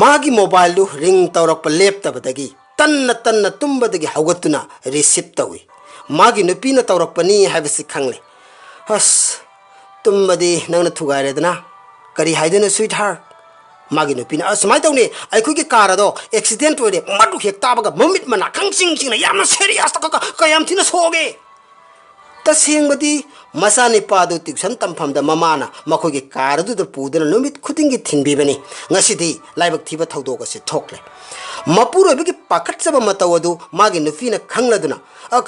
मागी मोबाइल दु रिंग तौरक लेप्तबदगी तन्ना तन्ना तुम्बदगी हौगतुना रिसीव तौई मागी नुपीना तौरकपनी हाइबसि खंगले हस तुम्बदी नंगना थुगाइरेदना करी हाइदेना स्वीट हार्ट मागी नुपीना असमाय तौने आइखुगी कार अदो एक्सीडेंट ओइरे मडु हेक ताबगा ममित मना खंगसिंग सिंगना यामना सीरियस तक कयाम थिना सोगे तसेंगबदी मसाने पादो ट्यूशन तमफमदा ममाना मखोगी कारदुद पुदना नुमित खुदिंगी थिनबिबनी ngasiदी लाइबक थिबा थौदोगसे थोकले मपुरोबगी पाखटसबा मतवदु मागी नुफीना खंगलदुना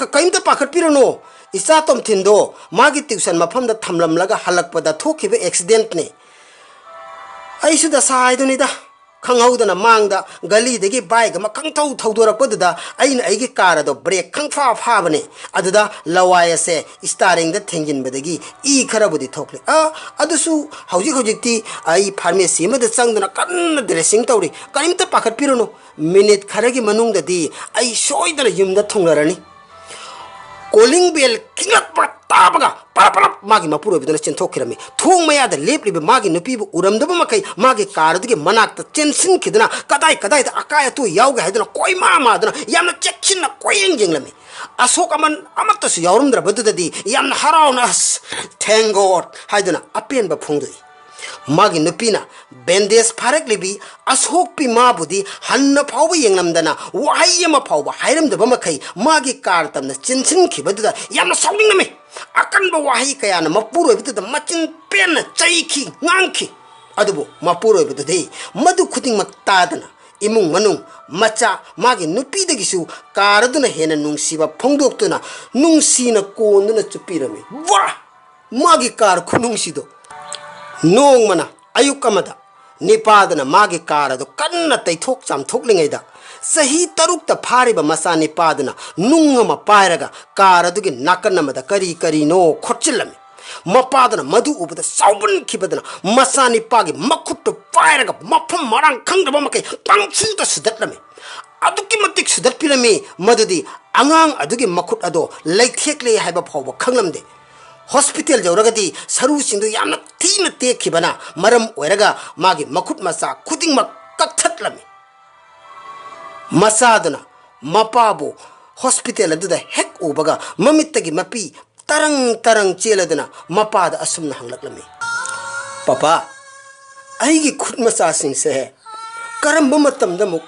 कइमता पाखटपिरनो इसा तम थिंदो मागी ट्यूशन मफमदा थमलमलगा हलकपदा थोखिबे एक्सीडेंट ने आइसुदा साइदुनिदा खंगौदना मांगदा गलीदगी बाइक मा खंगथौ थौदोरकपदुदा आइन आइगी कार अदो ब्रेक खंगफा फाबने अदुदा लवायसे स्टारिंग द थेंजिनबदगी ई खरबुदी थोकले अदुसु हौजिक आई फार्मेसी मद चंगदना कन्न ड्रेसिंग तौरी करिमता पाखत पिरनो मिनिट खरगी मनुंगददी आई सोइदना युमदा थोंगरनी कॉलिंग बेल खिंगत ताबगा पापला मागी मपुरोबिदना चेंथोखिरमी थोंग मयाद लेपलिबे मागी नुपीबु उरमदब मखै मागी कारदगी मनाक्ता चेंसिन खिदना कदाई कदाई द अकाय तु यावगे हाइदना कोइमा मादना यामना चेक्सिना कोयेंग जेंगलमी अशोक अमन अमत्तसु यावरमद्रबदुददी यामना हरावना थैंक गॉड हाइदना अपेनबा फोंगदोई मागी नुपीना बेंडेज फारकलिबी अशोक पी माबुदी हन्न फावबा येंगलमदना वाहाई अमा फावबा हाइरमदब मखै मागी कार तमना चिनसिन खिबदुदा यामना साउनिंगनमे अकनबा वाहाई कयाना मपुरोबिदुदा मचिन पेन चैखी nganखी अदुबो मपुरोबिदुदे मदु खुदिंगमक तादना इमुंग मनुंग मचा मागी नुपीदगिसु कारदुना हेना नुंगसीबा फोंगदोक्तुना नुंगसीना कोंदुना चुपिरमे वाह मागी कार खुनुंगसीदो नोंग मना अयुक अमदा निपादना मागी कार अदो कन्ना तैथोक चामथोकलिंगैदा सही तरुक फारिबा मसा निपादना नुंग अमा पायरगा कार अदुगी नाकन अमदा करी करी नो खोचिल्लमे मपादना मधु उबदा साउबन खिबदना मसा निपागी मखुट्टो पायरगा मफम मरांग खंगदबा मकै पंगसुदा सुदतलमे अदुकी मतिक सुदतपिरमे मदुदी अंगांग अदुगी मखुट अदो लैथेकले हाइबा फावबा खंगलमदे हॉस्पिटल जौरगदी सरू सिंधु यामना थीना तेखिबना मरम ओइरगा मागी मखुट मसा खुदिंगमक कथतलमे मसादना मपाबो हॉस्पिटल अदुदा हेक उबगा ममित्तगी मपी तरंग तरंग चेलदना मपादा असुमना हंगलकलमे पापा आइगी खुद मसा सिंसे करंब मतमदा मुक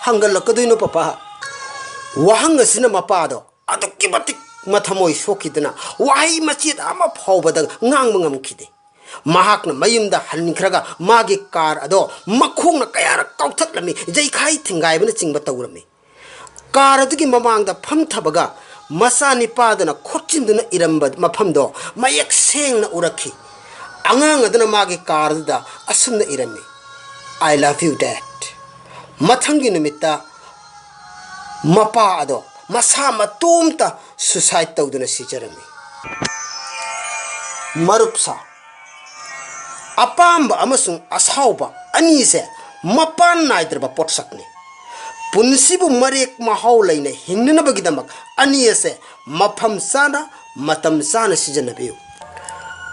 हंगलकदुइनो पापा वहंगसिना मपादो अदुकी मतिक मथमोई सोखिदना वाई मचिद अमा फावबदा ngang महाकना मयुमदा हन्निखरगा मागी कार अदो मखोंगना कयार काउथतलमी जैखाई थिंगाइबना चिंगबा तौरमी कार अदुगी ममांगदा फमथबगा मसा निपादना खोचिंदुना इरंबा मफमदो मयक सेंगना उरखी अंगांग अदना मागी कार अदुदा असुमना इरमी आई लव यू डैड मथंगी नुमित्ता मपा अदो मसा मतोमता सुसाइड तौदुना सिजरमी मरुपसा अपांब अमसुंग असाउबा अनीसे मपान नाइद्रबा पोटसकने पुनसिबु मरेक महाउ लैने हिंगनबगिदमक अनीसे मफम साना मतम साना सिजनबियु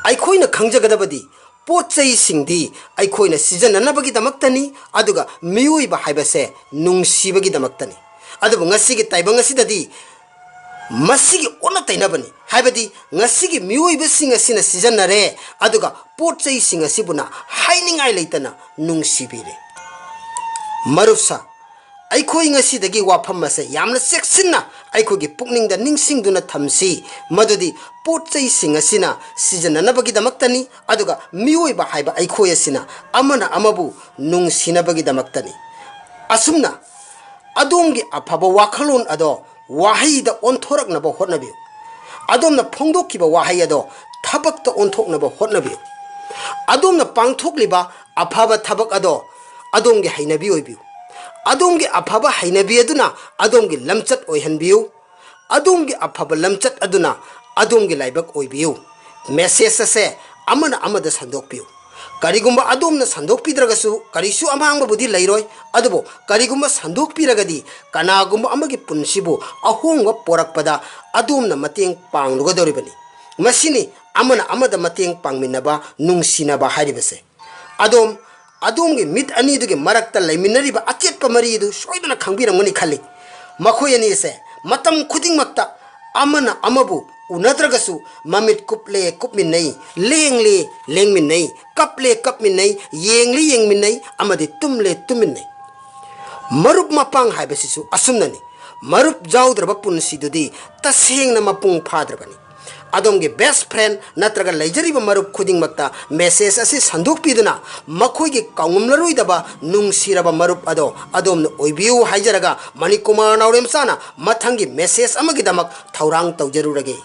आइखोइना खंजगदबदी पोचै सिंगदी आइखोइना सिजननबगिदमक्तनी अदुगा मियुइबा हाइबसे नुंगसिबगिदमक्तनी अदुबु ngasiगी taibang asidadi masigi ona tainabani haibadi ngasigi miyoiba singa sina sijanare aduga potchai singa sibuna hainingai leitana nungsibire marufsa aikhoi ngasidagi wafam mase yamna seksinna aikhogi pukningda ningsingduna thamsi madudi potchai singa sina sijananabagi damaktani aduga miyoiba haiba aikhoi asina amana amabu nungsinabagi damaktani asumna अदोंगी अफाबा वाखलोन अदो वाहैदा ओंथोरकनबा होटनबियु अदोमना फोंदोकिबा वाहै अदो थबकता ओंथोकनबा होटनबियु अदोमना पांथोकलिबा अफाबा थबक अदो अदोंगी हैनबि ओइबियु अदोंगी अफाबा हैनबि अदुना अदोंगी लमचत ओइहनबियु अदोंगी अफाबा लमचत अदुना अदोंगी लाइबक ओइबियु message असे अमना अमदा संदोकपियु करिगुम्बा अदोमना संदोकपिद्रगसु करिसु अमांगबा बुदि लैरोय अदुबो करिगुम्बा संदोकपिरगदी कनागुम्बा अमगी पुनसिबु अहोंगबा पोरकपदा अदोमना मतेंग पांगलुगदोरिबनी मसिनी अमना अमदा मतेंग पांगमिनबा नुंगसिनबा हारिबसे अदोम ꯑꯗꯣꯝꯒꯤ ꯃꯤꯠ ꯑꯅꯤꯗꯨꯒꯤ ꯃꯔꯛꯇ ꯂꯩꯃꯤꯟꯅꯔꯤꯕ ꯑꯆꯦꯠꯄ ꯃꯔꯤꯗꯨ ꯁꯣꯏꯗꯅ ꯈꯪꯕꯤꯔꯝꯒꯅꯤ ꯈꯜꯂꯤ ꯃꯈꯣꯏ ꯑꯅꯤꯁꯦ ꯃꯇꯝ ꯈꯨꯗꯤꯡꯃꯛꯇ ꯑꯃꯅ ꯑꯃꯕꯨ ꯎꯅꯗ꯭ꯔꯒꯁꯨ ꯃꯃꯤꯠ ꯀꯨꯞꯂꯦ ꯀꯨꯞꯃꯤꯟꯅꯩ ꯂꯦꯡꯂꯦ ꯂꯦꯡꯃꯤꯟꯅꯩ ꯀꯞꯂꯦ ꯀꯞꯃꯤꯟꯅꯩ ꯌꯦꯡꯂꯦ ꯌꯦꯡꯃꯤꯟꯅꯩ ꯑꯃꯗꯤ ꯇꯨꯝꯂꯦ ꯇꯨꯝꯃꯤꯟꯅꯩ ꯃꯔꯨꯞ ꯃꯄꯥꯡ ꯍꯥꯏꯕꯁꯤꯁꯨ ꯑꯁꯨꯝꯅꯅꯤ ꯃꯔꯨꯞ ꯌꯥꯎꯗ꯭ꯔꯕ ꯄꯨꯟꯁꯤꯗꯨꯗꯤ ꯇꯁꯦꯡꯅ ꯃꯄꯨꯡ ꯐꯥꯗ꯭ꯔꯕꯅꯤ ꯑꯗꯣꯝꯒꯤ ꯕꯦꯁ ꯐ꯭ꯔꯦꯟ ꯅꯠꯇ꯭ꯔꯒ ꯂꯩꯖꯔꯤꯕ ꯃꯔꯨꯞ ꯈꯨꯗꯤꯡꯃꯛꯇ ꯃꯦꯁꯦꯖ ꯑꯁꯤ ꯁꯟꯗꯣꯛꯄꯤꯗꯨꯅ ꯃꯈꯣꯏꯒꯤ ꯀꯥꯎꯉꯝꯂꯔꯣꯏꯗꯕ ꯅꯨꯡꯁꯤꯔꯕ ꯃꯔꯨꯞ ꯑꯗꯣ ꯑꯗꯣꯝꯅ ꯑꯣꯏꯕꯤꯌꯨ ꯍꯥꯏꯖꯔꯒ ꯃꯅꯤꯀꯨꯃꯥꯔ ꯅꯥꯎꯔꯦꯝꯆꯥꯅ ꯃꯊꯪꯒꯤ ꯃꯦꯁꯦꯖ ꯑꯃꯒꯤꯗꯃꯛ ꯊꯧꯔꯥꯡ ꯇꯧꯖꯔꯨꯔꯒꯦ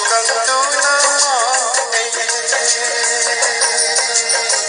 Madung